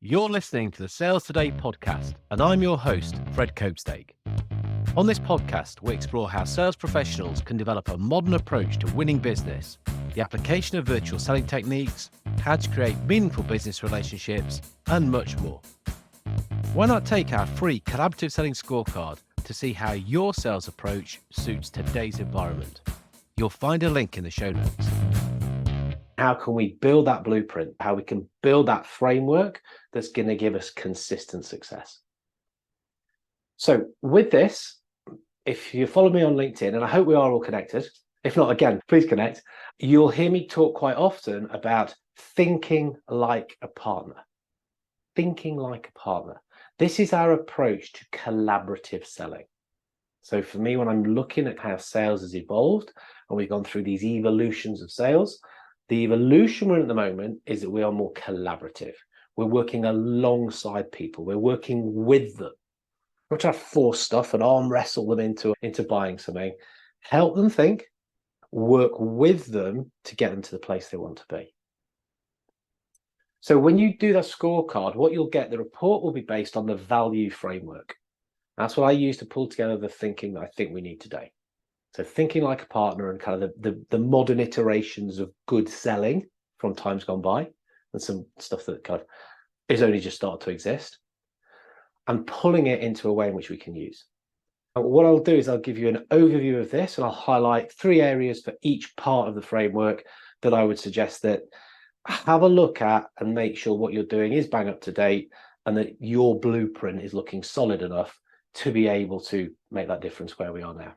You're listening to the Sales Today podcast, and I'm your host, Fred Copestake. On this podcast, we explore how sales professionals can develop a modern approach to winning business, the application of virtual selling techniques, how to create meaningful business relationships, and much more. Why not take our free collaborative selling scorecard to see how your sales approach suits today's environment? You'll find a link in the show notes. How can we build that blueprint? How we can build that framework that's going to give us consistent success. So with this, if you follow me on LinkedIn, and I hope we are all connected, if not, again, please connect, you'll hear me talk quite often about thinking like a partner. Thinking like a partner. This is our approach to collaborative selling. So for me, when I'm looking at how sales has evolved, and we've gone through these evolutions of sales, the evolution we're in at the moment is that we are more collaborative. We're working alongside people. We're working with them. We're not trying to force stuff and arm wrestle them into buying something. Help them think, work with them to get them to the place they want to be. So when you do that scorecard, what you'll get, the report will be based on the value framework. That's what I use to pull together the thinking that I think we need today. So thinking like a partner and kind of the modern iterations of good selling from times gone by, and some stuff that kind of is only just started to exist, and pulling it into a way in which we can use. And what I'll do is I'll give you an overview of this, and I'll highlight 3 areas for each part of the framework that I would suggest that have a look at and make sure what you're doing is bang up to date and that your blueprint is looking solid enough to be able to make that difference where we are now.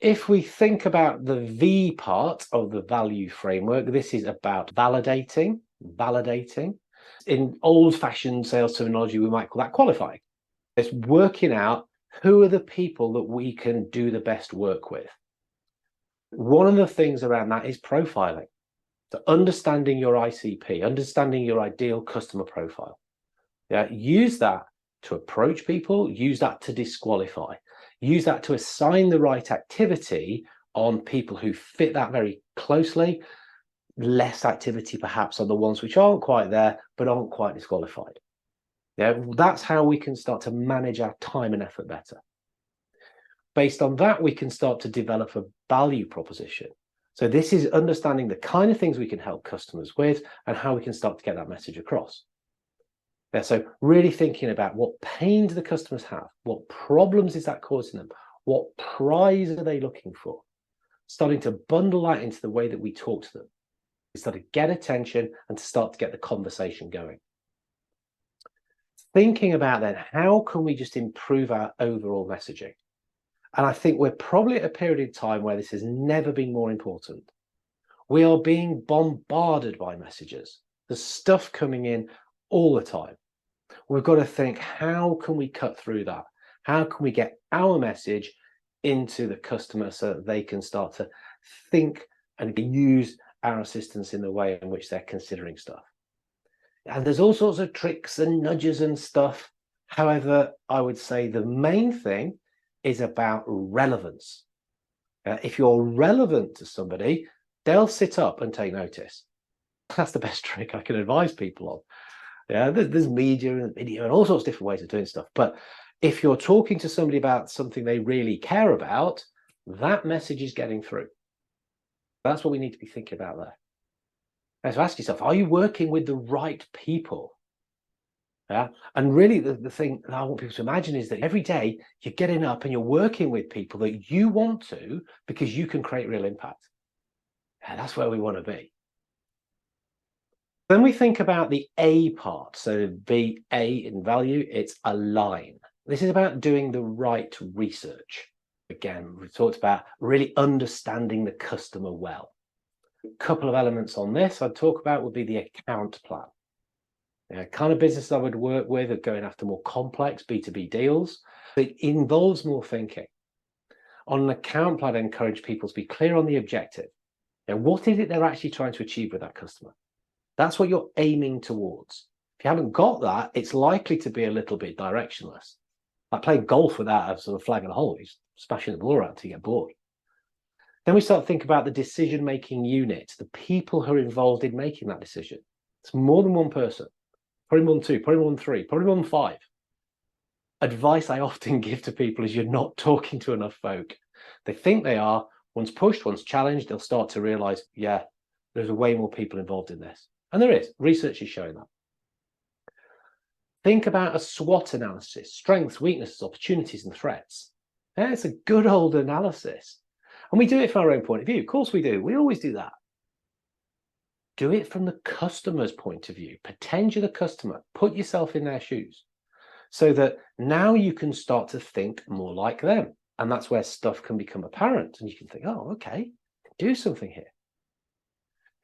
If we think about the V part of the value framework, this is about validating. In old-fashioned sales terminology, we might call that qualifying. It's working out who are the people that we can do the best work with. One of the things around that is profiling. So understanding your ICP, understanding your ideal customer profile. Yeah, use that to approach people, use that to disqualify. Use that to assign the right activity on people who fit that very closely, less activity perhaps on the ones which aren't quite there, but aren't quite disqualified. Yeah, that's how we can start to manage our time and effort better. Based on that, we can start to develop a value proposition. So this is understanding the kind of things we can help customers with and how we can start to get that message across. Yeah, so really thinking about what pains the customers have, what problems is that causing them, what prize are they looking for, starting to bundle that into the way that we talk to them, to start to get attention and to start to get the conversation going. Thinking about then, how can we just improve our overall messaging? And I think we're probably at a period in time where this has never been more important. We are being bombarded by messages. There's stuff coming in all the time. We've got to think, how can we cut through that? How can we get our message into the customer so that they can start to think and use our assistance in the way in which they're considering stuff? And there's all sorts of tricks and nudges and stuff. However, I would say the main thing is about relevance. If you're relevant to somebody, they'll sit up and take notice. That's the best trick I can advise people on. Yeah, there's media and video and all sorts of different ways of doing stuff. But if you're talking to somebody about something they really care about, that message is getting through. That's what we need to be thinking about there. And so ask yourself, are you working with the right people? Yeah, and really the thing that I want people to imagine is that every day you're getting up and you're working with people that you want to because you can create real impact. Yeah, that's where we want to be. Then we think about the A part. So B, A in value, it's align. This is about doing the right research. Again, we talked about really understanding the customer well. A couple of elements on this I'd talk about would be the account plan. The kind of business I would work with are going after more complex B2B deals. It involves more thinking. On an account plan, I encourage people to be clear on the objective. Now, what is it they're actually trying to achieve with that customer? That's what you're aiming towards. If you haven't got that, it's likely to be a little bit directionless. Like playing golf without a sort of flag and a hole, you're smashing the ball around to get bored. Then we start to think about the decision-making unit, the people who are involved in making that decision. It's more than one person, probably more than two, probably more than three, probably more than five. Advice I often give to people is you're not talking to enough folk. They think they are. Once pushed, once challenged, they'll start to realize, yeah, there's way more people involved in this. And there is. Research is showing that. Think about a SWOT analysis, strengths, weaknesses, opportunities, and threats. Yeah, it's a good old analysis. And we do it from our own point of view. Of course we do. We always do that. Do it from the customer's point of view. Pretend you're the customer. Put yourself in their shoes so that now you can start to think more like them. And that's where stuff can become apparent. And you can think, oh, okay, I can do something here.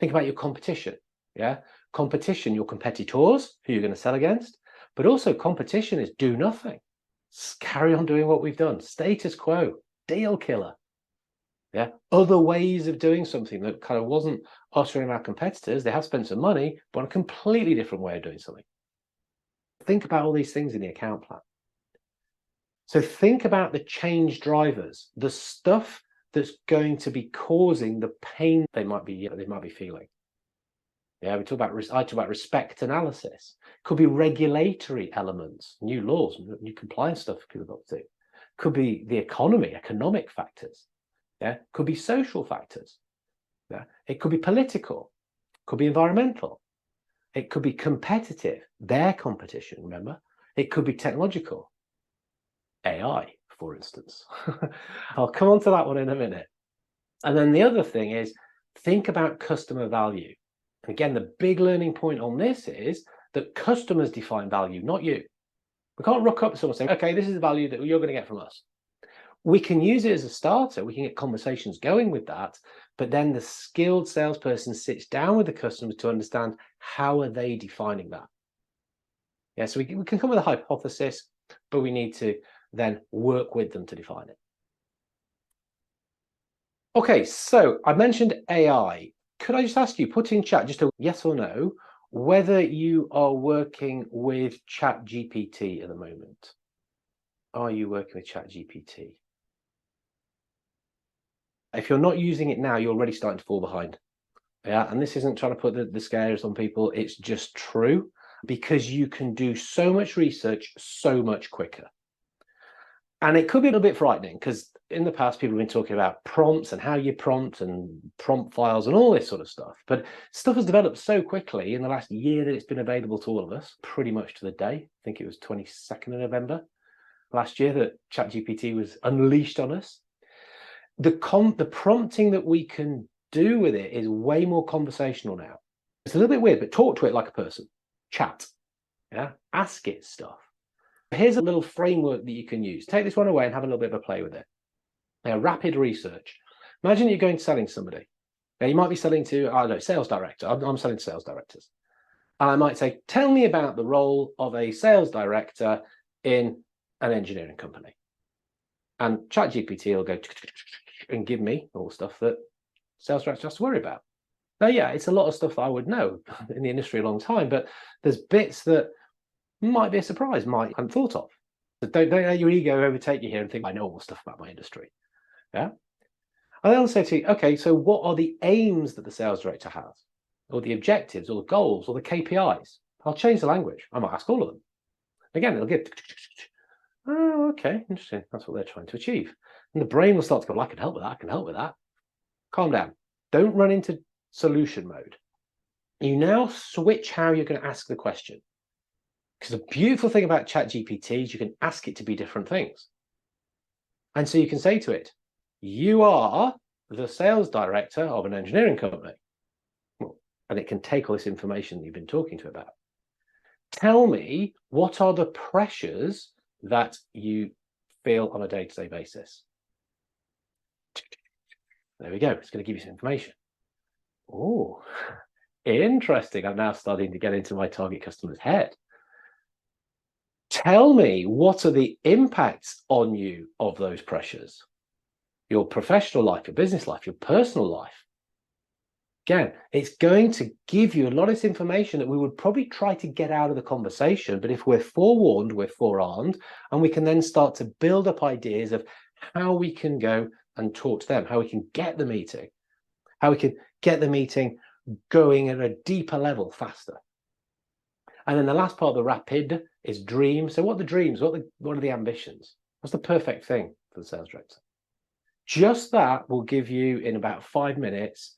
Think about your competition. Yeah, competition, your competitors, who you're going to sell against. But also competition is do nothing. Carry on doing what we've done. Status quo, deal killer. Yeah, other ways of doing something that kind of wasn't us or our competitors. They have spent some money, but on a completely different way of doing something. Think about all these things in the account plan. So think about the change drivers, the stuff that's going to be causing the pain they might be feeling. Yeah, I talk about respect analysis. Could be regulatory elements, new laws, new compliance stuff people got to do. Could be the economy, economic factors. Yeah, could be social factors. Yeah, it could be political, could be environmental. It could be competitive, their competition, remember? It could be technological, AI, for instance. I'll come on to that one in a minute. And then the other thing is, think about customer value. And again, the big learning point on this is that customers define value, not you. We can't rock up to someone and say, okay, this is the value that you're going to get from us. We can use it as a starter. We can get conversations going with that. But then the skilled salesperson sits down with the customers to understand how are they defining that. Yeah, so we can come with a hypothesis, but we need to then work with them to define it. Okay, so I mentioned AI. Could I just ask you, put in chat just a yes or no, whether you are working with Chat GPT at the moment? Are you working with Chat GPT? If you're not using it now, you're already starting to fall behind. Yeah, and this isn't trying to put the scares on people. It's just true because you can do so much research so much quicker. And it could be a little bit frightening because in the past, people have been talking about prompts and how you prompt and prompt files and all this sort of stuff. But stuff has developed so quickly in the last year that it's been available to all of us pretty much to the day. I think it was 22nd of November last year that Chat GPT was unleashed on us. The prompting that we can do with it is way more conversational now. It's a little bit weird, but talk to it like a person. Chat. Yeah, ask it stuff. Here's a little framework that you can use. Take this one away and have a little bit of a play with it. Now, rapid research. Imagine you're going selling somebody. Now, you might be selling to, I don't know, sales director. I'm selling to sales directors. And I might say, tell me about the role of a sales director in an engineering company. And ChatGPT will go and give me all the stuff that sales director has to worry about. Now, yeah, it's a lot of stuff that I would know in the industry a long time, but there's bits that might be a surprise, I hadn't thought of. So don't let your ego overtake you here and think, I know all the stuff about my industry. Yeah. And then I'll say to you, okay, so what are the aims that the sales director has, or the objectives, or the goals, or the KPIs? I'll change the language. I might ask all of them. Again, it'll give, oh, okay, interesting. That's what they're trying to achieve. And the brain will start to go, well, I can help with that. I can help with that. Calm down. Don't run into solution mode. You now switch how you're going to ask the question. Because the beautiful thing about ChatGPT is you can ask it to be different things. And so you can say to it, you are the sales director of an engineering company. And it can take all this information that you've been talking to about. Tell me, what are the pressures that you feel on a day-to-day basis? There we go. It's going to give you some information. Oh, interesting. I'm now starting to get into my target customer's head. Tell me, what are the impacts on you of those pressures? Your professional life, your business life, your personal life. Again, it's going to give you a lot of this information that we would probably try to get out of the conversation. But if we're forewarned, we're forearmed, and we can then start to build up ideas of how we can go and talk to them, how we can get the meeting, how we can get the meeting going at a deeper level faster. And then the last part of the rapid is dream. So what are the dreams? What are the ambitions? What's the perfect thing for the sales director? Just that will give you, in about 5 minutes,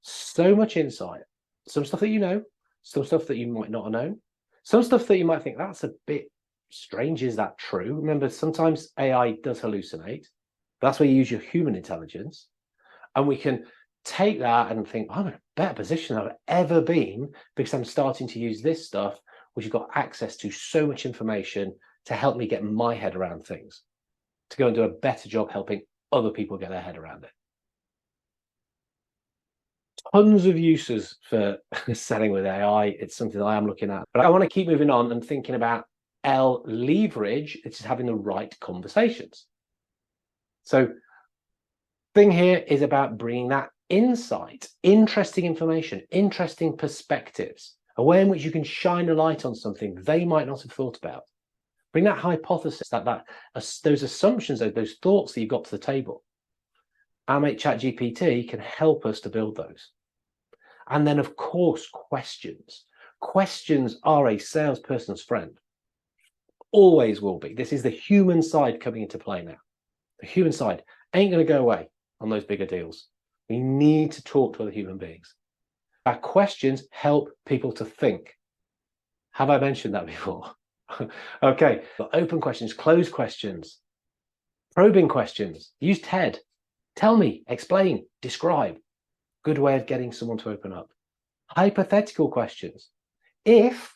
so much insight. Some stuff that you know, some stuff that you might not have known, some stuff that you might think, that's a bit strange. Is that true? Remember, sometimes AI does hallucinate. That's where you use your human intelligence. And we can take that and think, I'm in a better position than I've ever been because I'm starting to use this stuff, which has got access to so much information to help me get my head around things, to go and do a better job helping other people get their head around it. Tons of uses for selling with AI. It's something that I am looking at, but I want to keep moving on and thinking about L, leverage. It's just having the right conversations. So thing here is about bringing that insight, interesting information, interesting perspectives, a way in which you can shine a light on something they might not have thought about. Bring that hypothesis, those assumptions, those thoughts that you've got to the table. Our mate Chat GPT can help us to build those. And then, of course, questions. Questions are a salesperson's friend. Always will be. This is the human side coming into play now. The human side ain't going to go away on those bigger deals. We need to talk to other human beings. Our questions help people to think. Have I mentioned that before? Okay, open questions, closed questions, probing questions. Use TED. Tell me, explain, describe. Good way of getting someone to open up. Hypothetical questions. If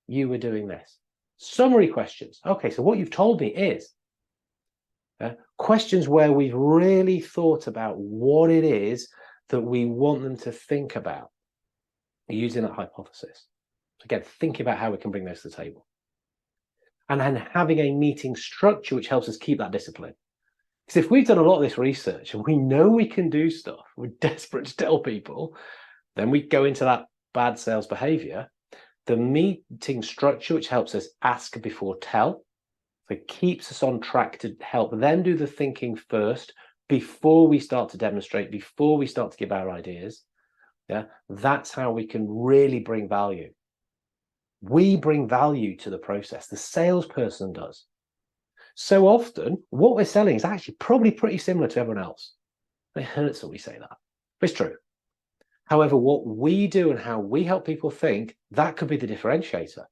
you were doing this. Summary questions. Okay, so what you've told me is questions where we've really thought about what it is that we want them to think about using that hypothesis. Again, thinking about how we can bring those to the table. And then having a meeting structure which helps us keep that discipline. Because if we've done a lot of this research and we know we can do stuff, we're desperate to tell people, then we go into that bad sales behavior. The meeting structure, which helps us ask before tell, so it keeps us on track to help them do the thinking first before we start to demonstrate, before we start to give our ideas. Yeah, that's how we can really bring value. We bring value to the process. The salesperson does. So often, what we're selling is actually probably pretty similar to everyone else. It hurts when we say that, but it's true. However, what we do and how we help people think, that could be the differentiator.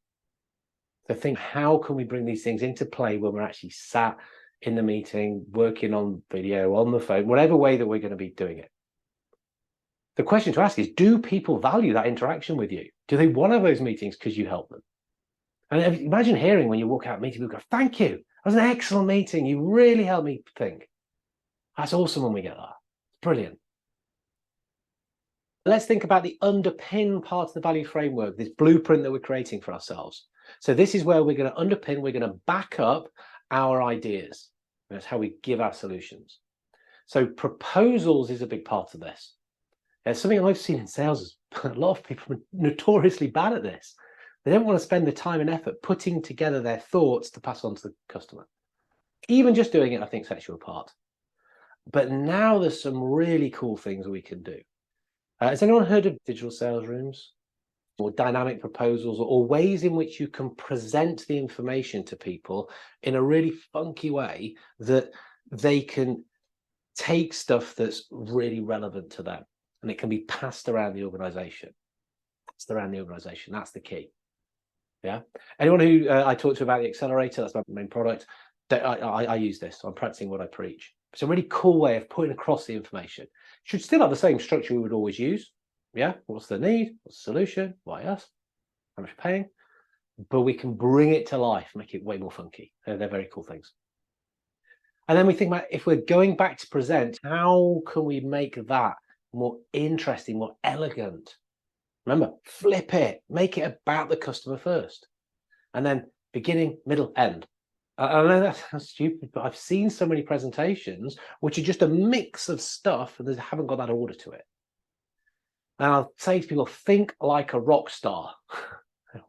So think, how can we bring these things into play when we're actually sat in the meeting, working on video, on the phone, whatever way that we're going to be doing it. The question to ask is, do people value that interaction with you? Do they want to have those meetings because you help them? And imagine hearing when you walk out of a meeting, people go, thank you. That was an excellent meeting. You really helped me think. That's awesome when we get that. It's brilliant. Let's think about the underpin part of the value framework, this blueprint that we're creating for ourselves. So this is where we're going to underpin, we're going to back up our ideas. That's how we give our solutions. So proposals is a big part of this. It's something I've seen in sales is a lot of people are notoriously bad at this. They don't want to spend the time and effort putting together their thoughts to pass on to the customer. Even just doing it, I think, sets you apart. But now there's some really cool things we can do. Has anyone heard of digital sales rooms or dynamic proposals, or ways in which you can present the information to people in a really funky way that they can take stuff that's really relevant to them and it can be passed around the organization? Passed around the organization, that's the key. Yeah. Anyone who I talked to about the accelerator, that's my main product, I use this. I'm practicing what I preach. It's a really cool way of putting across the information. Should still have the same structure we would always use. Yeah. What's the need? What's the solution? Why us? How much we're paying? But we can bring it to life, make it way more funky. They're very cool things. And then we think about, if we're going back to present, how can we make that more interesting, more elegant? Remember, flip it, make it about the customer first. And then beginning, middle, end. I know that sounds stupid, but I've seen so many presentations which are just a mix of stuff and they haven't got that order to it. And I'll say to people, think like a rock star.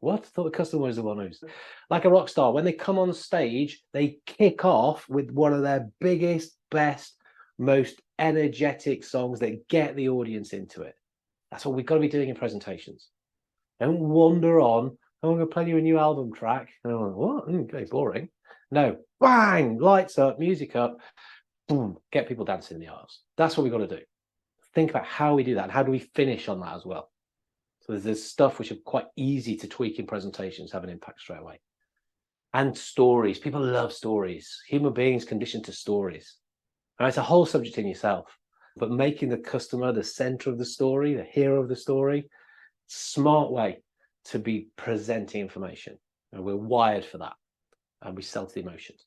What? I thought the customer was the one who's like a rock star. When they come on stage, they kick off with one of their biggest, best, most energetic songs that get the audience into it. That's what we've got to be doing in presentations. Don't wander on, oh, I'm going to play you a new album track. And I'm like, what? Okay, boring. No, bang, lights up, music up, boom, get people dancing in the aisles. That's what we've got to do. Think about how we do that and how do we finish on that as well. So there's stuff which are quite easy to tweak in presentations, have an impact straight away. And stories. People love stories. Human beings conditioned to stories. And it's a whole subject in yourself. But making the customer the center of the story, the hero of the story, smart way to be presenting information. And we're wired for that. And we sell to the emotions.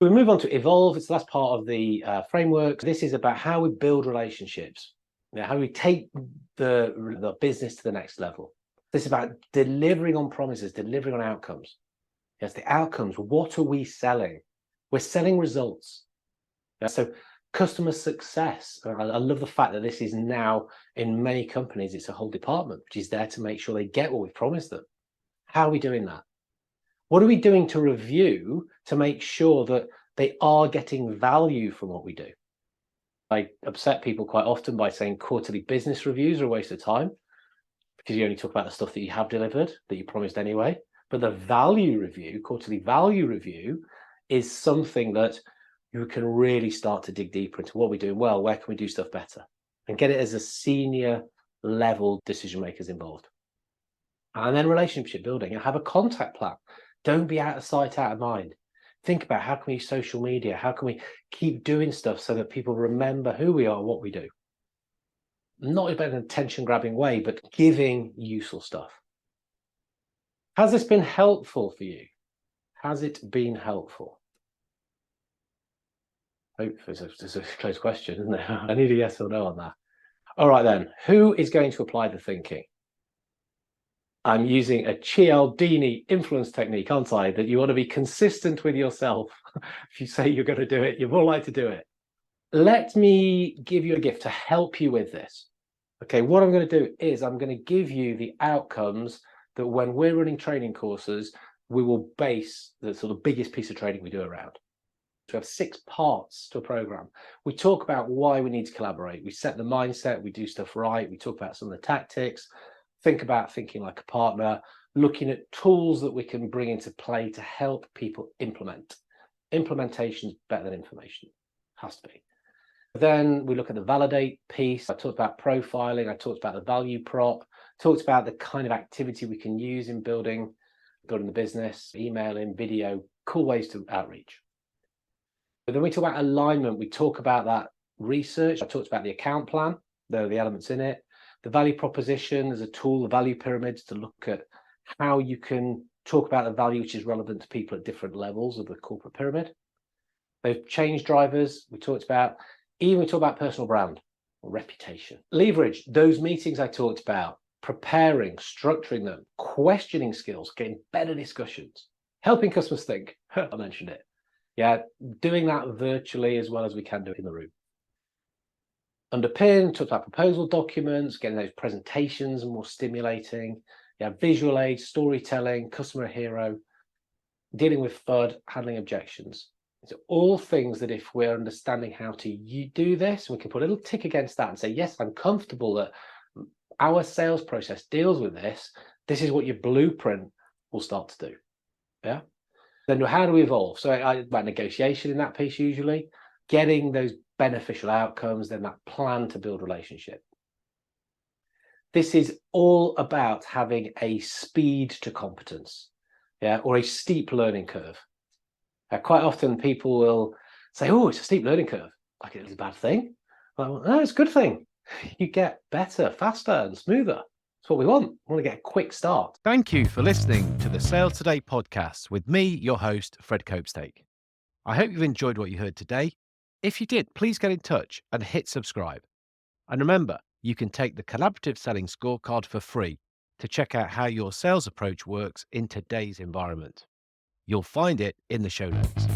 We move on to evolve. It's the last part of the framework. This is about how we build relationships, how we take the business to the next level. This is about delivering on promises, delivering on outcomes. Yes, the outcomes. What are we selling? We're selling results. Yeah, so customer success. I love the fact that this is now in many companies, it's a whole department which is there to make sure they get what we've promised them. How are we doing that? What are we doing to review to make sure that they are getting value from what we do? I upset people quite often by saying quarterly business reviews are a waste of time because you only talk about the stuff that you have delivered, that you promised anyway. But the value review, quarterly value review, is something that you can really start to dig deeper into what we're doing well, where can we do stuff better, and get it as a senior level decision makers involved. And then relationship building, and have a contact plan. Don't be out of sight, out of mind. Think about how can we use social media? How can we keep doing stuff so that people remember who we are and what we do? Not in an attention-grabbing way, but giving useful stuff. Has this been helpful for you? Has it been helpful? Hope it's a close question, isn't it? I need a yes or no on that. All right then, who is going to apply the thinking? I'm using a Cialdini influence technique, aren't I? That you want to be consistent with yourself. If you say you're going to do it, you're more likely to do it. Let me give you a gift to help you with this. Okay, what I'm going to do is I'm going to give you the outcomes that when we're running training courses, we will base the sort of biggest piece of training we do around. So we have 6 parts to a program. We talk about why we need to collaborate. We set the mindset, we do stuff right. We talk about some of the tactics. Think about thinking like a partner, looking at tools that we can bring into play to help people implement. Implementation is better than information, has to be. Then we look at the validate piece. I talked about profiling. I talked about the value prop. Talked about the kind of activity we can use in building the business, emailing, video, cool ways to outreach. But then we talk about alignment. We talk about that research. I talked about the account plan. There are the elements in it. The value proposition as a tool, the value pyramids, to look at how you can talk about the value which is relevant to people at different levels of the corporate pyramid. Those change drivers we talked about. Even we talk about personal brand or reputation. Leverage, those meetings I talked about, preparing, structuring them, questioning skills, getting better discussions, helping customers think. I mentioned it. Yeah, doing that virtually as well as we can do it in the room. Underpin, talked about proposal documents, getting those presentations more stimulating. Yeah, visual aid, storytelling, customer hero, dealing with FUD, handling objections. It's all things that if we're understanding how to do this, we can put a little tick against that and say, yes, I'm comfortable that our sales process deals with this. This is what your blueprint will start to do. Yeah. Then how do we evolve? So about negotiation in that piece, usually getting those beneficial outcomes, then that plan to build relationship. This is all about having a speed to competence, yeah, or a steep learning curve. Quite often people will say, oh, it's a steep learning curve, like it's a bad thing. Well, no, it's a good thing. You get better, faster and smoother. That's what we want. We want to get a quick start. Thank you for listening to the Sales Today podcast with me, your host, Fred Copestake. I hope you've enjoyed what you heard today. If you did, please get in touch and hit subscribe. And remember, you can take the Collaborative Selling Scorecard for free to check out how your sales approach works in today's environment. You'll find it in the show notes.